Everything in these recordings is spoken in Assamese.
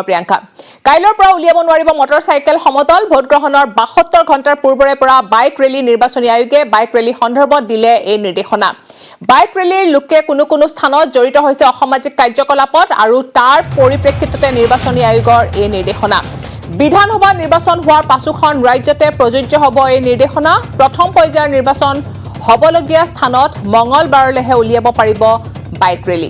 প্ৰিয়ংকা কাইলৰ পৰা উলিয়াব নোৱাৰিব মটৰচাইকেল সমতল ভোটগ্ৰহণৰ 72 ঘণ্টাৰ পূৰ্বৰে পৰা বাইক ৰেলী নিৰ্বাচনী আয়োগে বাইক ৰেলী সন্দৰ্ভত দিলে এই নিৰ্দেশনা বাইক ৰেলীৰ লোকে কোনো স্থানত জড়িত হৈছে অসামাজিক কাৰ্যকলাপত আৰু তাৰ পৰিপ্ৰেক্ষিততে নিৰ্বাচনী আয়োগৰ এই নিৰ্দেশনা বিধানসভা নিৰ্বাচন হোৱাৰ পাছুখন ৰাজ্যতে প্ৰযোজ্য হ'ব এই নিৰ্দেশনা প্ৰথম পৰ্যায়ৰ নিৰ্বাচন হ'বলগীয়া স্থানত মঙলবাৰলৈহে উলিয়াব পাৰিব বাইক ৰেলী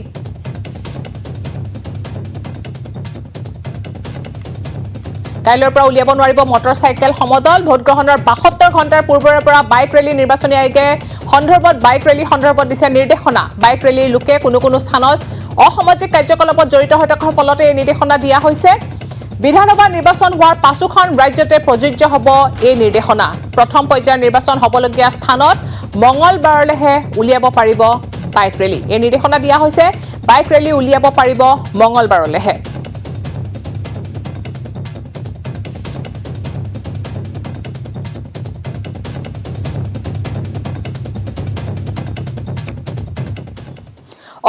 কাইলৰ পৰা উলিয়াব নোৱাৰিব মটৰচাইকেল সমদল ভোটগ্ৰহণৰ 72 ঘণ্টাৰ পূৰ্বৰে পৰা বাইক ৰেলী নিৰ্বাচনী আয়োগে সন্দৰ্ভত বাইক ৰেলী সন্দৰ্ভত দিছে নিৰ্দেশনা বাইক ৰেলীৰ লোকে কোনো স্থানত অসামাজিক কাৰ্যকলাপত জড়িত হৈ থকাৰ ফলতে এই নিৰ্দেশনা দিয়া হৈছে বিধানসভা নিৰ্বাচন হোৱাৰ পাছুখন ৰাজ্যতে প্ৰযোজ্য হ'ব এই নিৰ্দেশনা প্ৰথম পৰ্যায়ৰ নিৰ্বাচন হ'বলগীয়া স্থানত মঙলবাৰলৈহে উলিয়াব পাৰিব বাইক ৰেলী এই নিৰ্দেশনা দিয়া হৈছে বাইক ৰেলী উলিয়াব পাৰিব মঙলবাৰলৈহে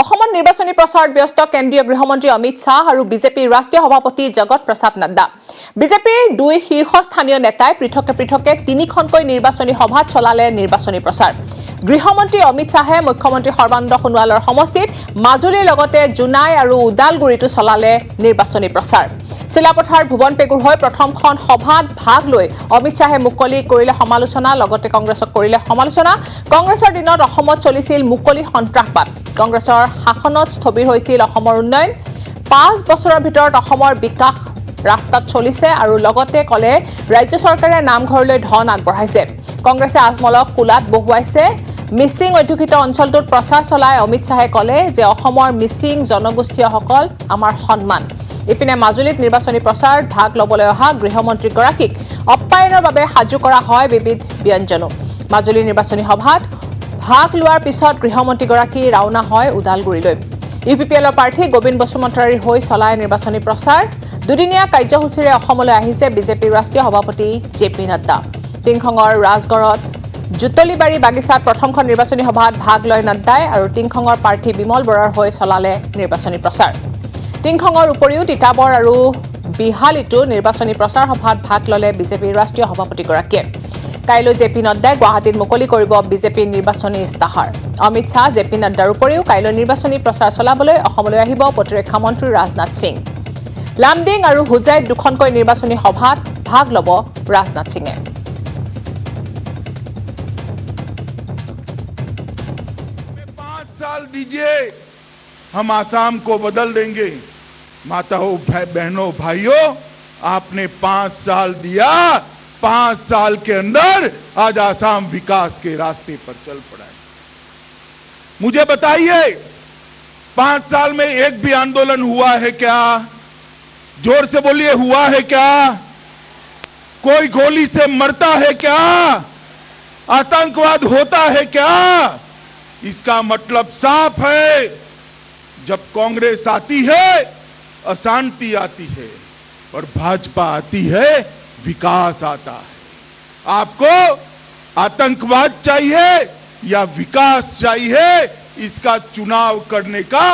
অসমত নিৰ্বাচনী প্ৰচাৰত ব্যস্ত কেন্দ্ৰীয় গৃহমন্ত্ৰী অমিত শাহ আৰু বিজেপিৰ ৰাষ্ট্ৰীয় সভাপতি জগত প্ৰসাদ নাড্ডা বিজেপিৰ দুই শীৰ্ষস্থানীয় নেতাই পৃথকে তিনিখনকৈ নিৰ্বাচনী সভাত চলালে নিৰ্বাচনী প্ৰচাৰ গৃহমন্ত্ৰী অমিত শাহে মুখ্যমন্ত্ৰী সৰ্বানন্দ সোণোৱালৰ সমষ্টিত মাজুলীৰ লগতে জোনাই আৰু উদালগুৰিতো চলালে নিৰ্বাচনী প্ৰচাৰ চিলাপথাৰ ভুৱন পেগুৰ হৈ প্ৰথমখন সভাত ভাগ লৈ অমিত শাহে মুকলি কৰিলে সমালোচনা লগতে কংগ্ৰেছক কৰিলে সমালোচনা কংগ্ৰেছৰ দিনত অসমত চলিছিল মুকলি সন্ত্ৰাসবাদ কংগ্ৰেছৰ শাসনত স্থবিৰ হৈছিল অসমৰ উন্নয়ন 5 বছৰৰ ভিতৰত অসমৰ বিকাশ ৰাস্তাত চলিছে আৰু লগতে কলে ৰাজ্য চৰকাৰে নামঘৰলৈ ধন আগবঢ়াইছে কংগ্ৰেছে আজমলক কুলাত বহুৱাইছে মিছিং অধ্যুষিত অঞ্চলটোত প্ৰচাৰ চলাই অমিত শাহে কলে যে অসমৰ মিছিং জনগোষ্ঠীয়সকল আমাৰ সন্মান ইপিনে মাজুলীত নিৰ্বাচনী প্ৰচাৰ ভাগ ল'বলৈ অহা গৃহমন্ত্ৰীগৰাকীক অপ্যায়নৰ বাবে সাজু কৰা হয় বিবিধ ব্যঞ্জনো মাজুলী নিৰ্বাচনী সভাত ভাগ লোৱাৰ পিছত গৃহমন্ত্ৰীগৰাকী ৰাওনা হয় উদালগুৰিলৈ ইউপিপিএলৰ প্ৰাৰ্থী গোবিন্দ বসুমতাৰীৰ হৈ চলাই নিৰ্বাচনী প্ৰচাৰ দুদিনীয়া কাৰ্যসূচীৰে অসমলৈ আহিছে বিজেপিৰ ৰাষ্ট্ৰীয় সভাপতি জেপি নাড্ডা টিংখঙৰ ৰাজগড়ত জুতলিবাৰী বাগিচাত প্ৰথমখন নিৰ্বাচনী সভাত ভাগ লয় নাড্ডাই আৰু টিংখঙৰ প্ৰাৰ্থী বিমল বৰাৰ হৈ চলালে নিৰ্বাচনী প্ৰচাৰ টিংখঙৰ উপৰিও তিতাবৰ আৰু বিহালীতো নিৰ্বাচনী প্ৰচাৰ সভাত ভাগ ল'লে বিজেপিৰ ৰাষ্ট্ৰীয় সভাপতিগৰাকীয়ে কাইলৈ জেপি নাড্ডাই গুৱাহাটীত মুকলি কৰিব বিজেপিৰ নিৰ্বাচনী ইস্তাহাৰ অমিত শাহ জেপি নাড্ডাৰ উপৰিও কাইলৈ নিৰ্বাচনী প্ৰচাৰ চলাবলৈ অসমলৈ আহিব প্ৰতিৰক্ষা মন্ত্ৰী ৰাজনাথ সিং লামডিং আৰু হুজাইত দুখনকৈ নিৰ্বাচনী সভাত ভাগ ল'ব ৰাজনাথ সিঙে साल दीजिए हम आसाम को बदल देंगे माताओं बहनों भाइयों आपने 5 साल दिया 5 साल के अंदर आज आसाम विकास के रास्ते पर चल पड़ा है मुझे बताइए 5 साल में एक भी आंदोलन हुआ है क्या जोर से बोलिए हुआ है क्या कोई गोली से मरता है क्या आतंकवाद होता है क्या इसका मतलब साफ है जब कांग्रेस आती है अशांति आती है और भाजपा आती है विकास आता है आपको आतंकवाद चाहिए या विकास चाहिए इसका चुनाव करने का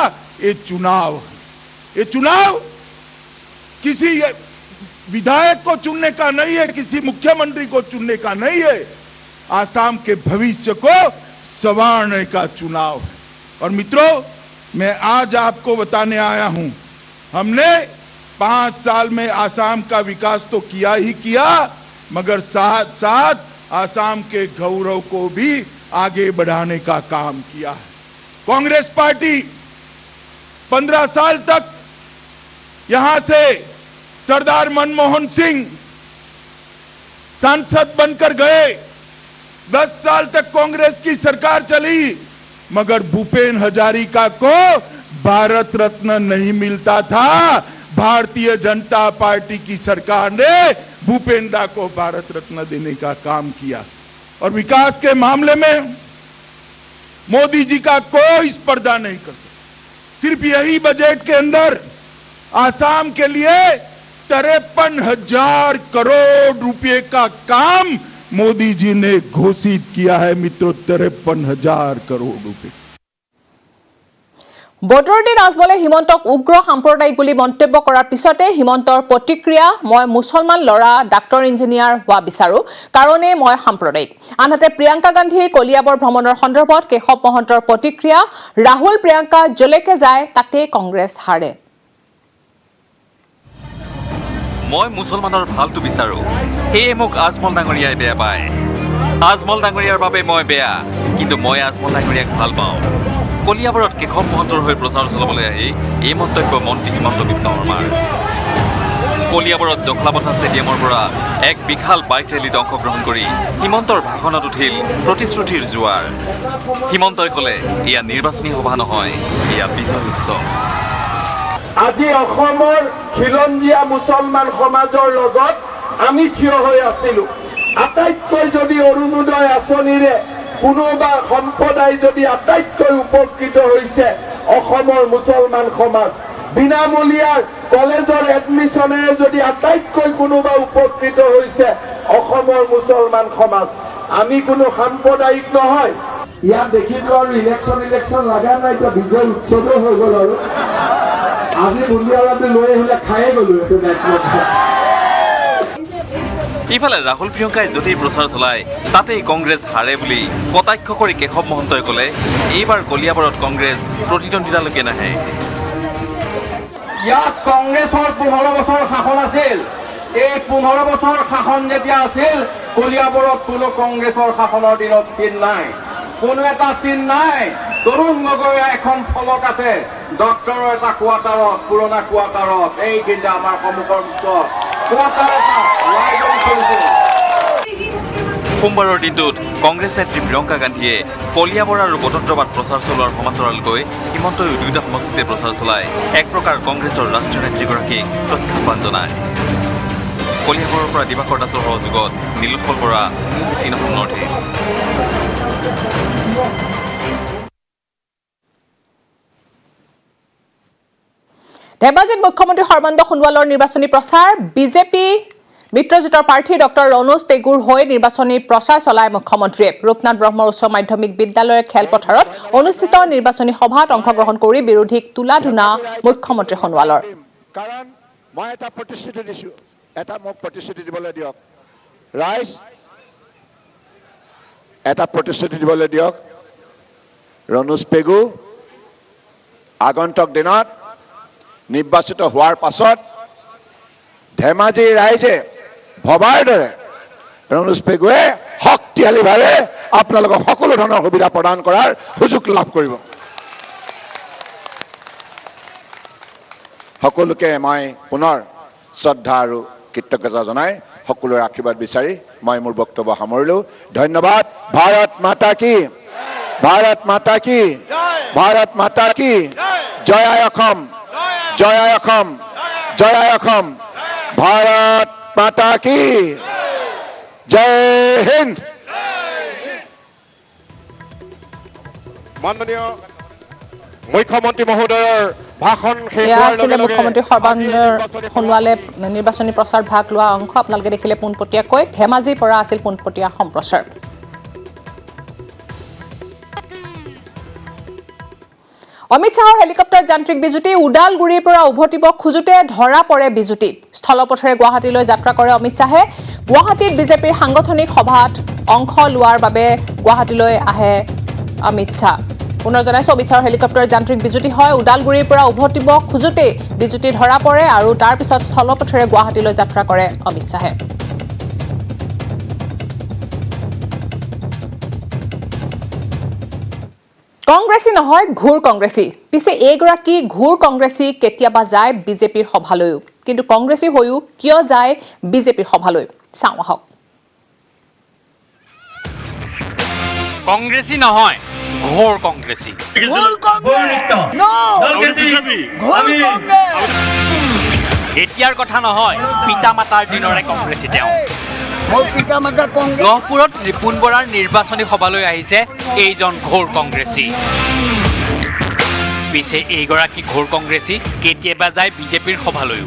ये चुनाव किसी विधायक को चुनने का नहीं है किसी मुख्यमंत्री को चुनने का नहीं है आसाम के भविष्य को संवारने का चुनाव है और मित्रों मैं आज आपको बताने आया हूं हमने 5 साल में आसाम का विकास तो किया ही किया मगर साथ साथ आसाम के गौरव को भी आगे बढ़ाने का काम किया है कांग्रेस पार्टी 15 साल तक यहां से सरदार मनमोहन सिंह सांसद बनकर गए 10 साल तक कांग्रेस की सरकार चली मगर भूपेन हजारिका को भारत रत्न नहीं मिलता था भारतीय जनता पार्टी की सरकार ने भूपेन दा को भारत रत्न देने का काम किया और विकास के मामले में मोदी जी का कोई स्पर्धा नहीं कर सकता सिर्फ यही बजट के अंदर आसाम के लिए 53,000 करोड़ रुपए का काम मोदी जी ने घोषित किया है मित्रों 53,000 करोड़ रुपए বদৰুদ্দিন আজমলে হিমন্তক উগ্ৰ সাম্প্ৰদায়িক বুলি মন্তব্য কৰাৰ পিছতে হিমন্তৰ প্ৰতিক্ৰিয়া মই মুছলমান ল'ৰা ডাক্তৰ ইঞ্জিনিয়াৰ হোৱা বিচাৰো কাৰণে মই সাম্প্ৰদায়িক আনহাতে প্ৰিয়ংকা গান্ধীৰ কলিয়াবৰ ভ্ৰমণৰ সন্দৰ্ভত কেশৱ মহন্তৰ প্ৰতিক্ৰিয়া ৰাহুল প্ৰিয়ংকা জলেকে যায় তাতে কংগ্ৰেছ হাৰে মই মুছলমানৰ ভালটো বিচাৰো সেয়ে মোক আজমল ডাঙৰীয়াই বেয়া পায় আজমল ডাঙৰীয়াৰ বাবে মই বেয়া কিন্তু মই আজমল ডাঙৰীয়াক ভাল পাওঁ কলিয়াবৰত কেশৱ মহন্তৰ হৈ প্ৰচাৰ চলাবলৈ আহি এই মন্তব্য মন্ত্ৰী হিমন্ত বিশ্ব শৰ্মাৰ কলিয়াবৰত জখলাবন্ধা ষ্টেডিয়ামৰ পৰা এক বিশাল বাইক ৰেলীত অংশগ্ৰহণ কৰি হিমন্তৰ ভাষণত উঠিল প্ৰতিশ্ৰুতিৰ জোৱাৰ হিমন্তই ক'লে এয়া নিৰ্বাচনী সভা নহয় এয়া বিজয় উৎসৱ আজি অসমৰ খিলঞ্জীয়া মুছলমান সমাজৰ লগত আমি থিয় হৈ আছিলো আটাইতকৈ যদি অৰুণোদয় আঁচনিৰে কোনোবা সম্প্ৰদায় যদি আটাইতকৈ উপকৃত হৈছে অসমৰ মুছলমান সমাজ বিনামূলীয়াৰ কলেজৰ এডমিশ্যনেৰে যদি আটাইতকৈ কোনোবা উপকৃত হৈছে অসমৰ মুছলমান সমাজ আমি কোনো সাম্প্ৰদায়িক নহয় ইয়াত দেখিলো আৰু ইলেকশ্যন লগা নাই এতিয়া বিজয় উৎসৱে হৈ গ'ল আৰু আজি বুন্দিয়ালাটো লৈ আহিলে খায়ে গ'লো এইটো ইফালে ৰাহুল প্ৰিয়ংকাই যদি প্ৰচাৰ চলায় তাতেই কংগ্ৰেছ হাৰে বুলি কটাক্ষ কৰি কেশৱ মহন্তই ক'লে এইবাৰ কলিয়াবৰত কংগ্ৰেছ প্ৰতিদ্বন্দ্বিতালৈকে নাহে ইয়াত কংগ্ৰেছৰ 15 বছৰ শাসন আছিল এই 15 বছৰ শাসন যেতিয়া আছিল কলিয়াবৰত কোনো কংগ্ৰেছৰ শাসনৰ দিনত চিন নাই কোনো এটা চিন নাই তৰুণ গগৈৰ এখন ফলক আছে ডক্টৰৰ এটা কোৱাৰ্টাৰত পুৰণা কোৱাৰ্টাৰত এইখিনিতে আমাৰ সন্মুখৰ কোৱাৰ্টাৰ এটা সোমবাৰৰ দিনটোত কংগ্ৰেছ নেত্ৰী প্ৰিয়ংকা গান্ধীয়ে কলিয়াবৰ আৰু বটদ্ৰৱাত প্ৰচাৰ চলোৱাৰ সমান্তৰালকৈ হিমন্তই দুয়োটা সমষ্টিতে প্ৰচাৰ চলায় এক প্ৰকাৰ কংগ্ৰেছৰ ৰাষ্ট্ৰীয় নেত্ৰীগৰাকীক প্ৰত্যাহ্বান জনায় কলিয়াবৰৰ পৰা দিবাকৰ দাসৰ সহযোগত Nilotpal Bora news 18 north east ধেমাজিত মুখ্যমন্ত্ৰী সৰ্বানন্দ সোণোৱালৰ নিৰ্বাচনী প্ৰচাৰ বিজেপি মিত্ৰজোঁটৰ প্ৰাৰ্থী ডক্টৰ ৰনোজ পেগুৰ হৈ নিৰ্বাচনী প্ৰচাৰ চলায় মুখ্যমন্ত্ৰীয়ে ৰূপনাথ ব্ৰহ্ম উচ্চ মাধ্যমিক বিদ্যালয়ৰ খেলপথাৰত অনুষ্ঠিত নিৰ্বাচনী সভাত অংশগ্ৰহণ কৰি বিৰোধীক তোলা ধুনা মুখ্যমন্ত্ৰী সোণোৱালৰ কাৰণ মই এটা প্ৰতিশ্ৰুতি দিছো এটা মোক প্ৰতিশ্ৰুতি দিবলৈ দিয়ক ৰাইজ এটা প্ৰতিশ্ৰুতি দিবলৈ দিয়ক ৰনোজ পেগু আগন্তুক দিনত নিৰ্বাচিত হোৱাৰ পাছত ধেমাজি ৰাইজে ভবাৰ দৰে ৰনোজ পেগুৱে শক্তিশালীভাৱে আপোনালোকক সকলো ধৰণৰ সুবিধা প্ৰদান কৰাৰ সুযোগ লাভ কৰিব সকলোকে মই পুনৰ শ্ৰদ্ধা আৰু কৃতজ্ঞতা জনাই সকলোৰে আশীৰ্বাদ বিচাৰি মই মোৰ বক্তব্য সামৰিলো ধন্যবাদ ভাৰত মাতা কি ভাৰত মাতা কি ভাৰত মাতা কি জয় আই অসম জয় আই অসম জয় আই অসম ভাৰত মাতা কি জয় হিন্দ মাননীয় মুখ্যমন্ত্ৰী মহোদয়ৰ ভাষণ শেষ এয়া হোৱাৰ আছিলে লগে লগে মুখ্যমন্ত্ৰী সৰ্বানন্দ সোণোৱালে নিৰ্বাচনী প্ৰচাৰ ভাগ লোৱা অংশ আপোনালোকে দেখিলে পোনপটীয়াকৈ ধেমাজিৰ পৰা আছিল পোনপটীয়া সম্প্ৰচাৰ অমিত শাহৰ হেলিকপ্টাৰ যান্ত্ৰিক বিজুতি উদালগুৰিৰ পৰা উভতিব খোজোতে ধৰা পৰে বিজুতি স্থলপথেৰে গুৱাহাটীলৈ যাত্ৰা কৰে অমিত শাহে গুৱাহাটীত বিজেপিৰ সাংগঠনিক সভাত অংশ লোৱাৰ বাবে গুৱাহাটীলৈ আহে অমিত শাহ পুনৰ জনাইছো অমিত শাহৰ হেলিকপ্টাৰ যান্ত্ৰিক বিজুতি হয় উদালগুৰিৰ পৰা উভতিব খোজোতে বিজুতি ধৰা পৰে আৰু তাৰ পিছত স্থলপথেৰে গুৱাহাটীলৈ যাত্ৰা কৰে অমিত শাহে কংগ্ৰেছী নহয় ঘূৰ কংগ্ৰেছী পিছে এইগৰাকী ঘূৰ কংগ্ৰেছী কেতিয়াবা যায় বিজেপিৰ সভালৈও কিন্তু কংগ্ৰেছী হৈও কিয় যায় বিজেপিৰ সভালৈ চাওঁ আহক কংগ্ৰেছী নহয় ঘোৰ কংগ্ৰেছী এতিয়াৰ কথা নহয় পিতা মাতাৰ দিনৰে কংগ্ৰেছী তেওঁ গহপুৰত ৰিপুণ বৰাৰ নিৰ্বাচনী সভালৈ আহিছে এইজন ঘোৰ কংগ্ৰেছী পিছে এইগৰাকী ঘোৰ কংগ্ৰেছী কেতিয়াবা যায় বিজেপিৰ সভালৈও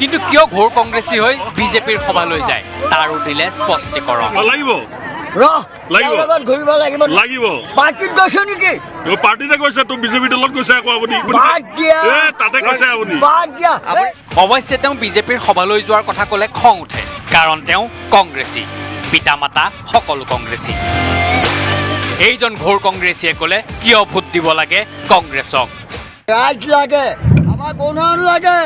কিন্তু কিয় ঘোৰ কংগ্ৰেছী হৈ বিজেপিৰ সভালৈ যায় তাৰো দিলে স্পষ্টীকৰণ লাগিব ঘূৰিব লাগিব লাগিব পাৰ্টিত গৈছে নেকি পাৰ্টিতে গৈছে তো বিজেপি দলত গৈছে আকৌ আপুনি বাদ দিয়া তাতে কৈছে আপুনি বাদ দিয়া অৱশ্যে তেওঁ বিজেপিৰ সভালৈ যোৱাৰ কথা ক'লে খং উঠে কাৰণ তেওঁ কংগ্ৰেছী পিতা মাতা সকলো কংগ্ৰেছী এইজন ঘোৰ কংগ্ৰেছীয়ে ক'লে কিয় ভোট দিব লাগে কংগ্ৰেছক ৰাইজ লাগে আমাক উন্নয়ন লাগে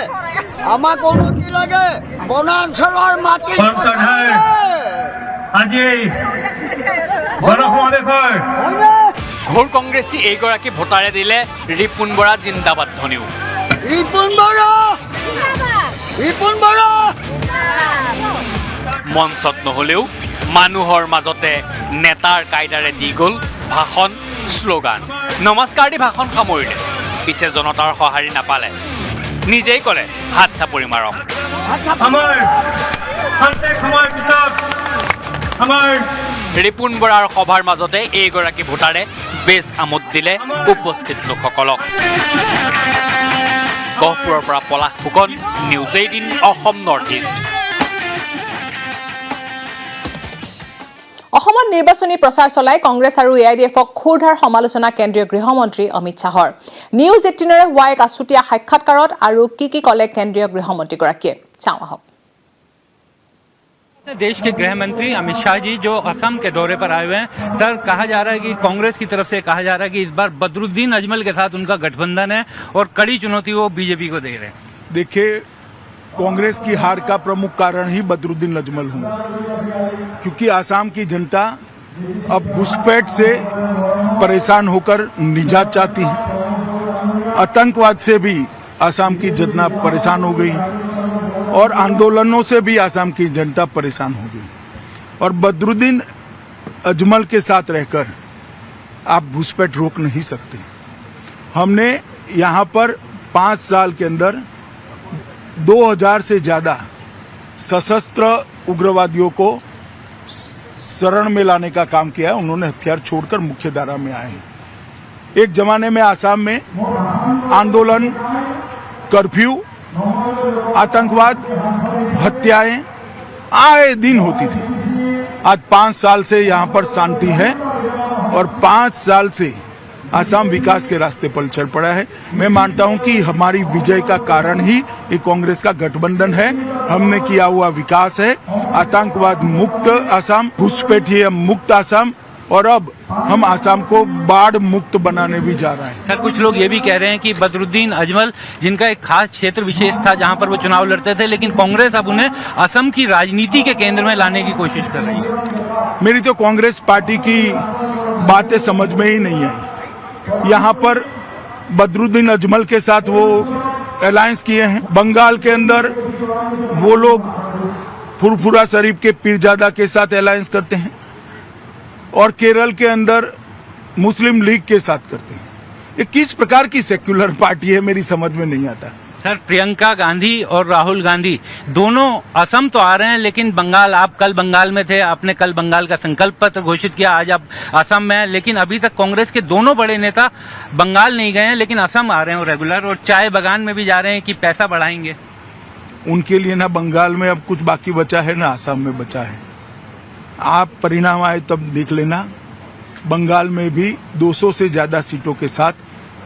আমাক উন্নতি লাগে বনাঞ্চলৰ মাটি আজি গণসমাৱেশৰ ঘোৰ কংগ্ৰেছী এইগৰাকী ভোটাৰে দিলে ৰিপুণ বৰা জিন্দাবাদ ধ্বনিও ৰিপুণ বৰা মঞ্চত নহ'লেও মানুহৰ মাজতে নেতাৰ কায়দাৰে দি গ'ল ভাষণ শ্লোগান নমস্কাৰ দি ভাষণ সামৰিলে পিছে জনতাৰ সঁহাৰি নাপালে নিজেই ক'লে হাত চাপৰি মাৰক আমাৰ খন্তেক সময়ৰ পিছত আমাৰ ৰিপুণ বৰাৰ সভাৰ মাজতে এইগৰাকী ভোটাৰে বেছ আমোদ দিলে উপস্থিত লোকসকলক গহপুৰৰ পৰা Palash Phukan news 18 Assam north east অসমত নিৰ্বাচনী প্ৰচাৰ চলাই কংগ্ৰেছ আৰু এআইডিএফক খুৰধাৰ সমালোচনা কেন্দ্ৰীয় গৃহমন্ত্ৰী অমিত শাহৰ নিউজ 18ৰে হোৱা এক আছুতীয়া সাক্ষাৎকাৰত আৰু কি ক'লে কেন্দ্ৰীয় গৃহমন্ত্ৰীগৰাকীয়ে চাওঁ আহক देश के गृह मंत्री अमित शाह जी जो असम के दौरे पर आए हुए हैं सर कहा जा रहा है कि कांग्रेस की तरफ से कहा जा रहा है कि इस बार बदरुद्दीन अजमल के साथ उनका गठबंधन है और कड़ी चुनौती वो बीजेपी को दे रहे हैं देखिए कांग्रेस की हार का प्रमुख कारण ही बदरुद्दीन अजमल हूँ क्योंकि आसाम की जनता अब घुसपैठ से परेशान होकर निजात चाहती है आतंकवाद से भी आसाम की जनता परेशान हो गई और आंदोलनों से भी आसाम की जनता परेशान हो गई और बदरुद्दीन अजमल के साथ रहकर आप घुसपैठ रोक नहीं सकते हमने यहाँ पर 5 साल के अंदर 2000 से ज्यादा सशस्त्र उग्रवादियों को शरण में लाने का काम किया है उन्होंने हथियार छोड़कर मुख्यधारा में आए हैं एक जमाने में आसाम में आंदोलन कर्फ्यू आतंकवाद हत्याएं आए दिन होती थी आज 5 साल से यहाँ पर शांति है और 5 साल से आसाम विकास के रास्ते पर चल पड़ा है मैं मानता हूं कि हमारी विजय का कारण ही ये कांग्रेस का गठबंधन है हमने किया हुआ विकास है आतंकवाद मुक्त आसाम घुसपैठिए मुक्त आसाम और अब हम आसाम को बाढ़ मुक्त बनाने भी जा रहे हैं सर कुछ लोग ये भी कह रहे हैं कि बदरुद्दीन अजमल जिनका एक खास क्षेत्र विशेष था जहां पर वो चुनाव लड़ते थे लेकिन कांग्रेस अब उन्हें असम की राजनीति के केंद्र में लाने की कोशिश कर रही है मेरी तो कांग्रेस पार्टी की बातें समझ में ही नहीं आई यहाँ पर बदरुद्दीन अजमल के साथ वो अलायंस किए हैं बंगाल के अंदर वो लोग फुरफुरा शरीफ के पीरजादा के साथ अलायंस करते हैं और केरल के अंदर मुस्लिम लीग के साथ करते हैं ये किस प्रकार की सेक्युलर पार्टी है मेरी समझ में नहीं आता सर प्रियंका गांधी और राहुल गांधी दोनों असम तो आ रहे हैं लेकिन बंगाल आप कल बंगाल में थे आपने कल बंगाल का संकल्प पत्र घोषित किया आज आप असम में हैं लेकिन अभी तक कांग्रेस के दोनों बड़े नेता बंगाल नहीं गए हैं लेकिन असम आ रहे हैं रेगुलर और चाय बगान में भी जा रहे हैं कि पैसा बढ़ाएंगे उनके लिए ना बंगाल में अब कुछ बाकी बचा है ना असम में बचा है आप परिणाम आए तब देख लेना बंगाल में भी 200 से ज्यादा सीटों के साथ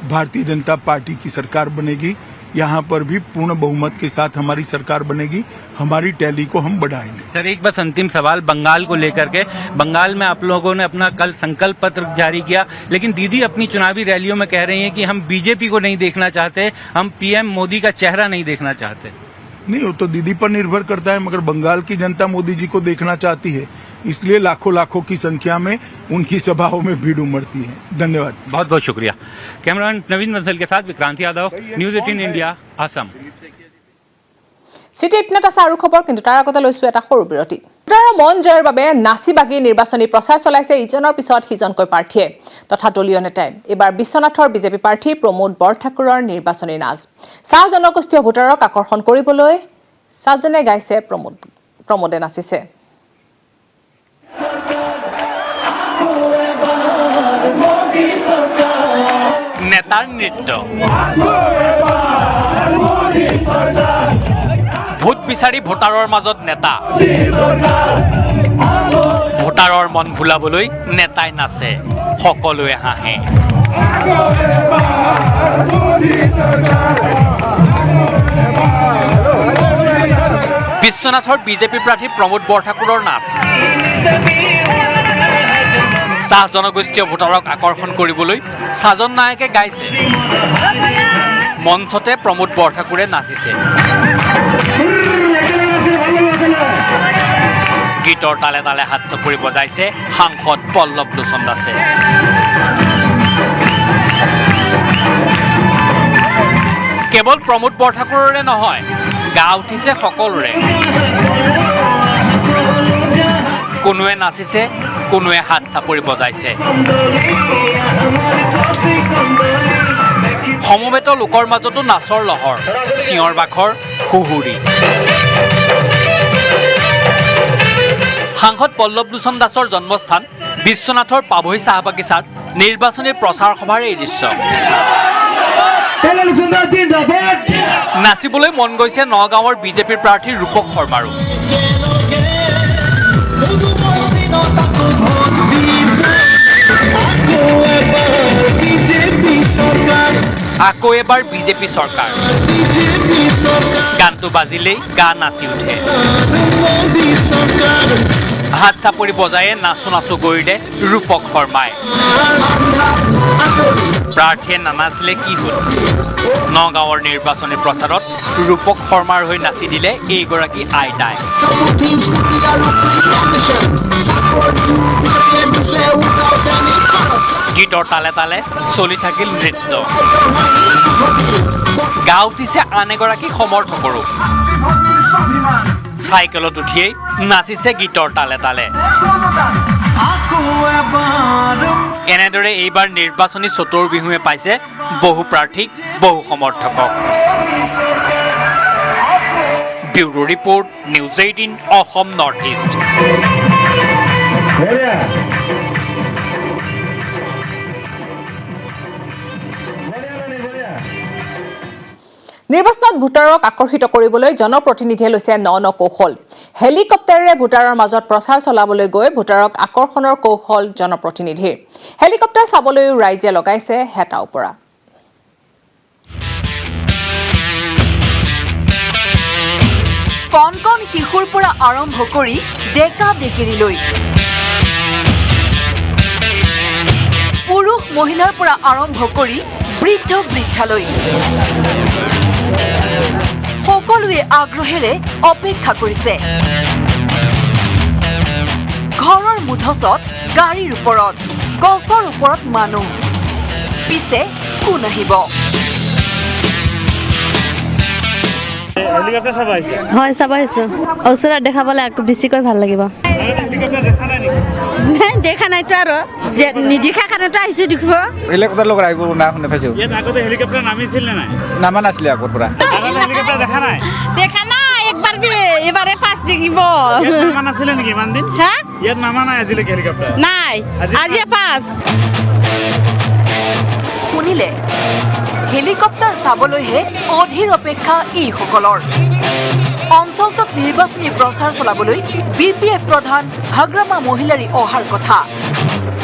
भारतीय जनता पार्टी की सरकार बनेगी यहाँ पर भी पूर्ण बहुमत के साथ हमारी सरकार बनेगी हमारी टैली को हम बढ़ाएंगे सर एक बस अंतिम सवाल बंगाल को लेकर के बंगाल में आप लोगों ने अपना कल संकल्प पत्र जारी किया लेकिन दीदी अपनी चुनावी रैलियों में कह रही हैं कि हम बीजेपी को नहीं देखना चाहते हम पीएम मोदी का चेहरा नहीं देखना चाहते नहीं वो तो दीदी पर निर्भर करता है मगर बंगाल की जनता मोदी जी को देखना चाहती है इसलिए लाखों की संख्या में उनकी सभाओं में भीड़ उमड़ती है धन्यवाद बहुत बहुत शुक्रिया कैमरामैन नवीन बंसल के साथ विक्रांत यादव न्यूज 18 इंडिया असम সিটি 18 আছে আৰু খবৰ কিন্তু তাৰ আগতে লৈছো এটা সৰু বিৰতি ভোটাৰৰ মন জয়ৰ বাবে নাচি বাগি নিৰ্বাচনী প্ৰচাৰ চলাইছে ইজনৰ পিছত সিজনকৈ প্ৰাৰ্থীয়ে তথা দলীয় নেতাই এবাৰ বিশ্বনাথৰ বিজেপি প্ৰাৰ্থী প্ৰমোদ বৰঠাকুৰৰ নিৰ্বাচনী নাচ চাহ জনগোষ্ঠীয় ভোটাৰক আকৰ্ষণ কৰিবলৈ সাজনে গাইছে প্ৰমোদে নাচিছে নেতাৰ নৃত্য ভোট বিচাৰি ভোটাৰৰ মাজত নেতা ভোটাৰৰ মন ভুলাবলৈ নেতাই নাচে, সকলোৱে হাঁহে। বিশ্বনাথৰ বিজেপি প্ৰাৰ্থী প্ৰমোদ বৰঠাকুৰৰ নাচ। চাহ জনগোষ্ঠীয় ভোটাৰক আকৰ্ষণ কৰিবলৈ সাজন নায়কে গাইছে, মঞ্চতে প্ৰমোদ বৰঠাকুৰে নাচিছে। গীতৰ তালে তালে হাত চাপৰি বজাইছে সাংসদ পল্লৱ লোচন দাসে। কেৱল প্ৰমোদ বৰঠাকুৰৰে নহয়, গা উঠিছে সকলোৰে। কোনোৱে নাচিছে, কোনোৱে হাত চাপৰি বজাইছে। সমবেত লোকৰ মাজতো নাচৰ লহৰ, চিঞৰ বাখৰ, হুহুৰি। সাংসদ পল্লৱ লোচন দাসৰ জন্মস্থান বিশ্বনাথৰ পাভৈ চাহ বাগিচাত নিৰ্বাচনী প্ৰচাৰ সভাৰ এই দৃশ্য। নাচিবলৈ মন গৈছে নগাঁৱৰ বিজেপিৰ প্ৰাৰ্থী ৰূপক শৰ্মাৰো। আকৌ এবাৰ বিজেপি চৰকাৰ। গানটো বাজিলেই গা নাচি উঠে। হাত চাপৰি বজায়ে নাচো নাচো কৰিলে ৰূপক শৰ্মাই। প্ৰাৰ্থীয়ে নানাচিলে কি হ'ল? নগাঁৱৰ নিৰ্বাচনী প্ৰচাৰত ৰূপক শৰ্মাৰ হৈ নাচি দিলে এইগৰাকী আইতাই। গীতৰ তালে তালে চলি থাকিল নৃত্য। গা উঠিছে আন এগৰাকী সমৰ্থকৰো। চাইকেলত উঠিয়েই নাচিছে গীতৰ তালে তালে। এনেদৰে এইবাৰ নিৰ্বাচনী চতৰ বিহুৱে পাইছে বহু প্ৰাৰ্থীক, বহু সমৰ্থকক। Bureau report, news 18 Assam north east. নিৰ্বাচনত ভোটাৰক আকৰ্ষিত কৰিবলৈ জনপ্ৰতিনিধিয়ে লৈছে ন কৌশল। হেলিকপ্টাৰেৰে ভোটাৰৰ মাজত প্ৰচাৰ চলাবলৈ গৈ ভোটাৰক আকৰ্ষণৰ কৌশল জনপ্ৰতিনিধিৰ। হেলিকপ্টাৰ চাবলৈও ৰাইজে লগাইছে হেতা ওপৰা। কণ কণ শিশুৰ পৰা আৰম্ভ কৰি ডেকা ডেকেৰীলৈ, পুৰুষ মহিলাৰ পৰা আৰম্ভ কৰি বৃদ্ধ বৃদ্ধালৈ সকলোৱে আগ্ৰহেৰে অপেক্ষা কৰিছে। ঘৰৰ মুধচত, গাড়ীৰ ওপৰত, গছৰ ওপৰত মানুহ, পিছে কোন আহিব? হয়, চাব আহিছো। ওচৰত দেখা পালে বেছিকৈ ভাল লাগিব। দেখা নাইতো আৰু নিদিখা কাৰণেতো আহিছো দেখিব। হেলিকপ্টাৰ লগত আহিব না শুনে পাইছো। আগতে হেলিকপ্টাৰ নামিছিল নে নাই? নামা নাছিলে আগৰ পৰা। হেলিকপ্টাৰ দেখা নাই? দেখা নাই, একবাৰ এবাৰে পাছ দেখিব। নামা নাছিলে নেকি ইমান দিন? হা? ইয়াত নামা নাই আজিলৈকে হেলিকপ্টাৰ? নাই, আজি পাছ। শুনিলে, হেলিকপ্টাৰ চাবলৈহে অধীৰ অপেক্ষা এইসকলৰ। অঞ্চলটোত নিৰ্বাচনী প্ৰচাৰ চলাবলৈ BPF প্ৰধান হাগ্ৰামা মহিলাৰী অহাৰ কথা,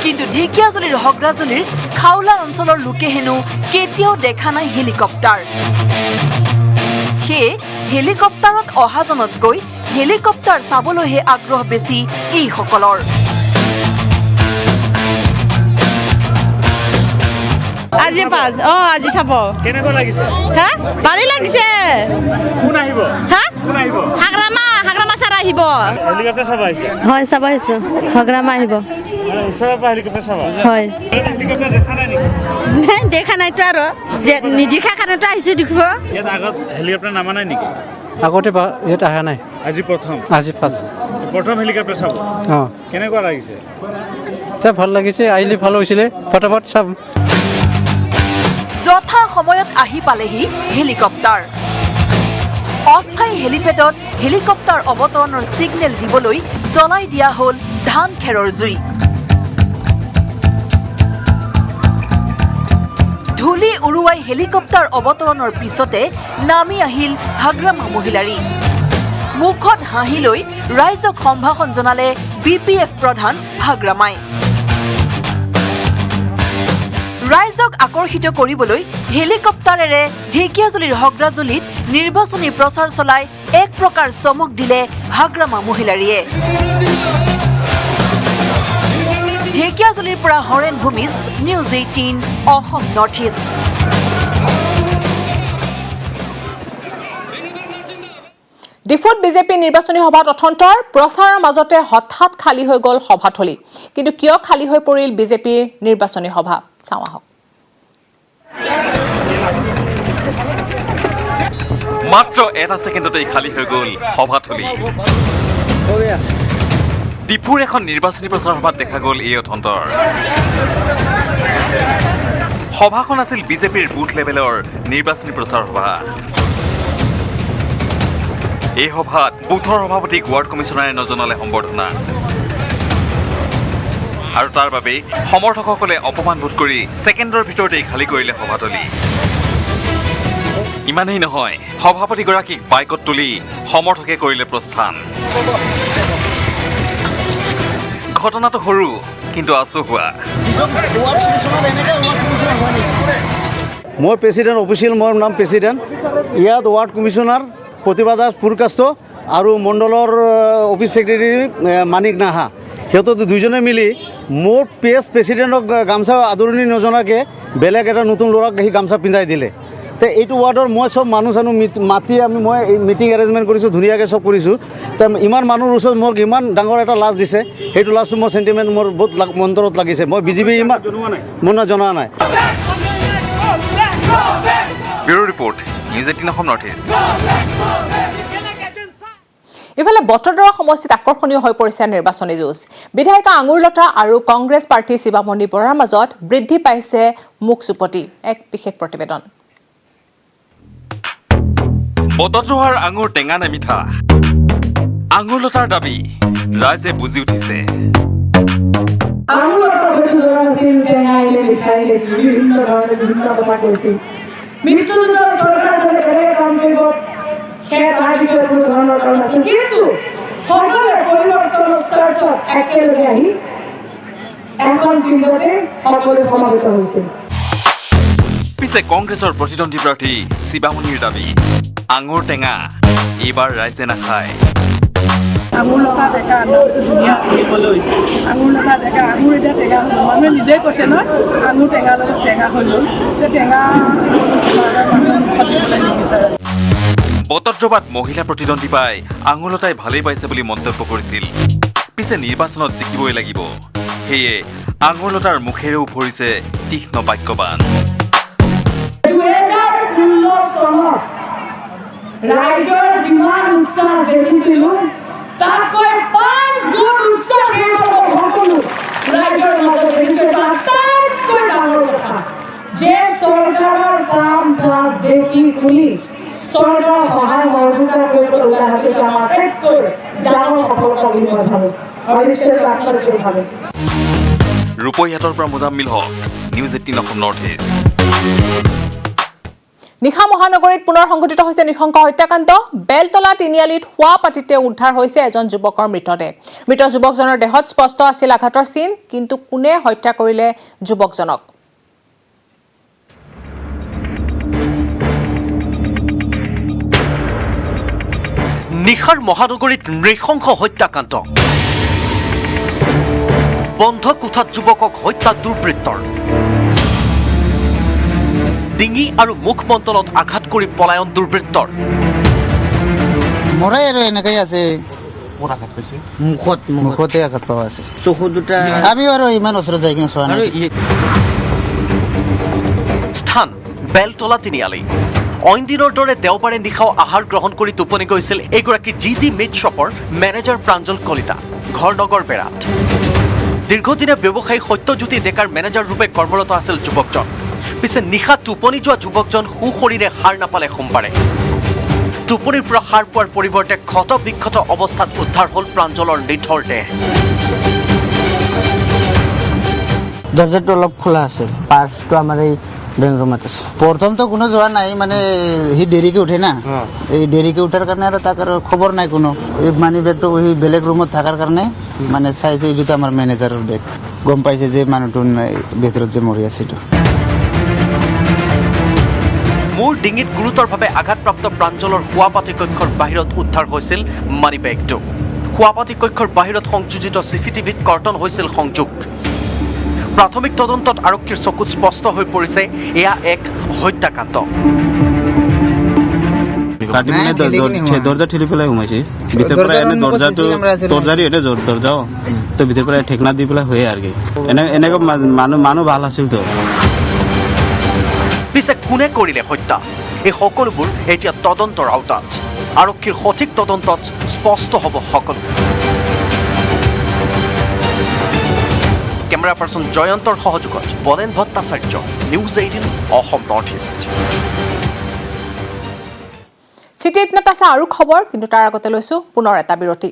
কিন্তু ঢেকিয়াজুলিৰ হগ্ৰাজুলিৰ খাউলা অঞ্চলৰ লোকে হেনো কেতিয়াও দেখা নাই হেলিকপ্টাৰ। সেয়ে হেলিকপ্টাৰত অহাজনতকৈ হেলিকপ্টাৰ চাবলৈহে আগ্ৰহ বেছি এইসকলৰ। আজি পাঁচ, আজি চাব। কেনেকুৱা লাগিছে? হা, ভালেই লাগিছে। কোন আহিব? হা, কোন আহিব? হাগ্ৰামা ছাৰ আহিব। হেলিকপ্টাৰ চাব আহিছে? হয়, চাব আহিছো। হাগ্ৰামা আহিব। ওচৰৰ পৰা হেলিকপ্টাৰ চাব? হয়। হেলিকপ্টাৰ দেখা নাই নেকি? দেখা নাইতো আৰু নিদিখা কাৰণেতো আহিছো দেখিব। ইয়াত আগত হেলিকপ্টাৰ নামা নাই নেকি? আগতে ইয়াত অহা নাই। আজি প্ৰথম? আজি ফাৰ্ষ্ট। প্ৰথম হেলিকপ্টাৰ চাব? কেনেকুৱা লাগিছে? ভাল লাগিছে, আহিলে ভাল হৈছিলে, ফটাফট চাম। যথা সময়ত আহি পালেহি হেলিকপ্টাৰ। অস্থায়ী হেলিপেডত হেলিকপ্টাৰ অৱতৰণৰ ছিগনেল দিবলৈ জ্বলাই দিয়া হ'ল ধান খেৰৰ জুই। ধূলি উৰুৱাই হেলিকপ্টাৰ অৱতৰণৰ পিছতে নামি আহিল হাগ্ৰামা মহিলাৰী। মুখত হাঁহি লৈ ৰাইজক সম্ভাষণ জনালে BPF প্ৰধান হাগ্ৰামাই। ৰাইজক আকৰ্ষিত কৰিবলৈ হেলিকপ্টাৰেৰে ঢেকিয়াজুলিৰ হগ্ৰাজুলিত নিৰ্বাচনী প্ৰচাৰ চলাই এক প্ৰকাৰ চমক দিলে হাগ্ৰামা মহিলাৰীয়ে। ঢেকিয়াজুলিৰ পৰা Haren Bhumij, news 18 Assam north east. ডিফুত বিজেপি নিৰ্বাচনী সভাত অথন্তৰ প্ৰচাৰৰ মাজতে হঠাৎ খালী হৈ গ'ল সভাথলী। কিন্তু কিয় খালী হৈ পৰিল বিজেপিৰ নিৰ্বাচনী সভা, চাওঁ আহক। মাত্ৰ এটা ছেকেণ্ডতেই খালী হৈ গ'ল সভাথলী। ডিফুৰ এখন নিৰ্বাচনী প্ৰচাৰ সভাত দেখা গ'ল এই অথন্তৰ। সভাখন আছিল বিজেপিৰ বুথ লেভেলৰ নিৰ্বাচনী প্ৰচাৰ সভা। এই সভাত বুথৰ সভাপতিক ৱাৰ্ড কমিশ্যনাৰে নজনালে সম্বৰ্ধনা, আৰু তাৰ বাবে সমৰ্থকসকলে অপমানবোধ কৰি ছেকেণ্ডৰ ভিতৰতেই খালী কৰিলে সভাথলী। ইমানেই নহয়, সভাপতিগৰাকীক বাইকত তুলি সমৰ্থকে কৰিলে প্ৰস্থান। ঘটনাটো সৰু কিন্তু আচহুৱা। মই প্ৰেচিডেণ্ট অফিচিয়েল, মোৰ নাম প্ৰেচিডেণ্ট। ইয়াত ৱাৰ্ড কমিশ্যনাৰ প্ৰতিভা দাস পুৰকাষ্ট আৰু মণ্ডলৰ অফিচ ছেক্ৰেটাৰী মানিক নাহা, সিহঁতৰ দুইজনে মিলি মোৰ প্ৰেচিডেণ্টক গামচা আদৰণি নজনাকৈ বেলেগ এটা নতুন ল'ৰাক সেই গামচা পিন্ধাই দিলে। তে এইটো ৱাৰ্ডৰ মই চব মানুহ চানুহ মাতি মই এই মিটিং এৰেঞ্জমেণ্ট কৰিছোঁ, ধুনীয়াকৈ চব কৰিছোঁ। তে ইমান মানুহৰ ওচৰত মোক ইমান ডাঙৰ এটা লাজ দিছে, সেইটো লাজটো মোৰ চেণ্টিমেণ্ট মোৰ বহুত মন্তৰত লাগিছে। মই বিজেপি ইমান মোৰ জনোৱা নাই। Bureau report, news 18 Assam north east. ইফালে বটদ্ৰৱা সমষ্টিত আকৰ্ষণীয় হৈ পৰিছে নিৰ্বাচনী যুঁজ। বিধায়িকা আঙুৰলতা আৰু কংগ্ৰেছ প্ৰাৰ্থী শিৱামণি বৰাৰ মাজত বৃদ্ধি পাইছে মুখ চুপতি। এক বিশেষ প্ৰতিবেদন। বটদ্ৰৱাৰ আঙুৰ টেঙা নে মিঠা? আঙুৰলতাৰ দাবী ৰাইজে বুজি উঠিছে। কিন্তু সকলোৱে পৰিৱৰ্তনৰ স্বাৰ্থত একেলগে আহি এখন ফিল্ডতে সকলোৱে সমাবেত হৈছে। পিছে কংগ্ৰেছৰ প্ৰতিদ্বন্দ্বী প্ৰাৰ্থী শিৱামণিৰ দাবী আঙুৰ টেঙা এইবাৰ ৰাইজে নাখায়। আঙুৰ লতা ডেকা নামটো ধুনীয়া শুনিবলৈ। আঙুৰ লতা ডেকা, আঙুৰ এতিয়া টেঙা হ'ল। মানুহে নিজেই কৈছে নহয় আঙুৰ টেঙা লগত টেঙা হৈ গ'ল, যে টেঙা দিবলৈ নিবিচাৰে। বটদ্ৰৱাত মহিলা প্ৰতিদ্বন্দ্বী পাই আঙুৰলতাই ভালেই পাইছে বুলি মন্তব্য কৰিছিল। পিছে নিৰ্বাচনত জিকিবই লাগিব, সেয়ে আঙুৰলতাৰ মুখেৰেও ভৰিছে তীক্ষ্ণ বাক্যবান। 2016 চনত ৰাইজৰ যিমান উৎসাহ দেখিছিলো তাতকৈ 5 গুণ উৎসাহ সকলো ৰাইজৰ মাজত দেখিছো। আটাইতকৈ ডাঙৰ কথা যে চৰকাৰৰ কাম কাজ দেখি শুনি চৰকাৰৰ সহায় সহযোগিতা কৰিবলৈ ওলাই অহাটো আমাৰ আটাইতকৈ ডাঙৰ সফলতা বুলি মই ভাবোঁ আৰু নিশ্চয় আপোনালোকে ভাবে। ৰূপহীহাটৰ পৰা মুজাম্মিল হক, নিউজ 18 অসম নৰ্থ ইষ্ট। নিশা মহানগৰীত পুনৰ সংঘটিত হৈছে নৃশংস হত্যাকাণ্ড। বেলতলা তিনিআলিত শোৱা পাতিতে উদ্ধাৰ হৈছে এজন যুৱকৰ মৃতদেহ। মৃত যুৱকজনৰ দেহত স্পষ্ট আছিল আঘাতৰ চিন, কিন্তু কোনে হত্যা কৰিলে যুৱকজনক? নিশাৰ মহানগৰীত নৃশংস হত্যাকাণ্ড। বন্ধ কোঠাত যুৱকক হত্যা দুৰ্বৃত্তৰ। ডিঙি আৰু মুখমণ্ডলত আঘাত কৰি পলায়ন দুৰ্বৃত্তৰ। মৰাই আৰু এনেকৈ আছে, মুখতে আঘাত পোৱা আছে। চকু দুটা আমি আৰু ইমান ওচৰত যাই কিনে চোৱা নাই। স্থান বেলতলা তিনিআলি। অইন দিনৰ দৰে দেওবাৰে নিশাও আহাৰ গ্ৰহণ কৰি টোপনি গৈছিল এগৰাকী GD মিট শ্বপৰ মেনেজাৰ প্ৰাঞ্জল কলিতা ঘৰনগৰ বেৰাত। দীৰ্ঘদিনীয়া ব্যৱসায়ী সত্যজ্যোতি ডেকাৰ মেনেজাৰ ৰূপে কৰ্মৰত আছিল যুৱকজন। পিছে নিশা টোপনি যোৱা যুৱকজন সুশৰীৰে সাৰ নাপালে সোমবাৰে। টোপনিৰ পৰা সাৰ পোৱাৰ পৰিৱৰ্তে ক্ষত বিক্ষত অৱস্থাত উদ্ধাৰ হ'ল প্ৰাঞ্জলৰ নিথৰ দেহ। দৰ্জাটো অলপ খোলা আছে, পাৰ্চটো আমাৰ এই ড্ৰয়িং ৰুমত আছে প্ৰথমটো কোনো যোৱা নাই মানে সি দেৰিকে উঠে না এই দেৰিকে উঠাৰ কাৰণে আৰু তাক আৰু খবৰ নাই কোনো এই মানি বেগটো সি বেলেগ ৰুমত থকাৰ কাৰণে মানে চাইছে এইটো আমাৰ মেনেজাৰৰ বেগ গম পাইছে যে মানুহটো ভিতৰত যে মৰি আছে এইটো মূৰ ডিঙিত গুৰুতৰভাৱে আঘাতপ্ৰাপ্ত প্ৰাঞ্জলৰ শোৱাপাতি কক্ষৰ বাহিৰত উদ্ধাৰ হৈছিল মানি বেগটো শোৱাপাতি কক্ষৰ বাহিৰত সংযোজিত চিচিটিভিত কৰ্তন হৈছিল সংযোগ প্ৰাথমিক তদন্তত আৰক্ষীৰ চকুত স্পষ্ট হৈ পৰিছে এয়া এক হত্যাকাণ্ড দৰ্জা ঠেলি পেলাই সোমাইছে ভিতৰৰ পৰা এনে দৰ্জাটো দৰ্জাৰি এটা দৰ্জাও তো ভিতৰৰ পৰা ঠেকনা দি পেলাই হয়ে আৰু কি এনেকৈ মানুহ ভাল আছিল তো পিছে কোনে কৰিলে হত্যা এই সকলোবোৰ এতিয়া তদন্তৰ আওতাত আৰক্ষীৰ সঠিক তদন্তত স্পষ্ট হ'ব সকলো কেমেৰা পাৰ্চন জয়ন্তৰ সহযোগত বলেন Bhattacharya news 18 Assam north east city 8 আৰু খবৰ কিন্তু তাৰ আগতে লৈছো পুনৰ এটা বিৰতি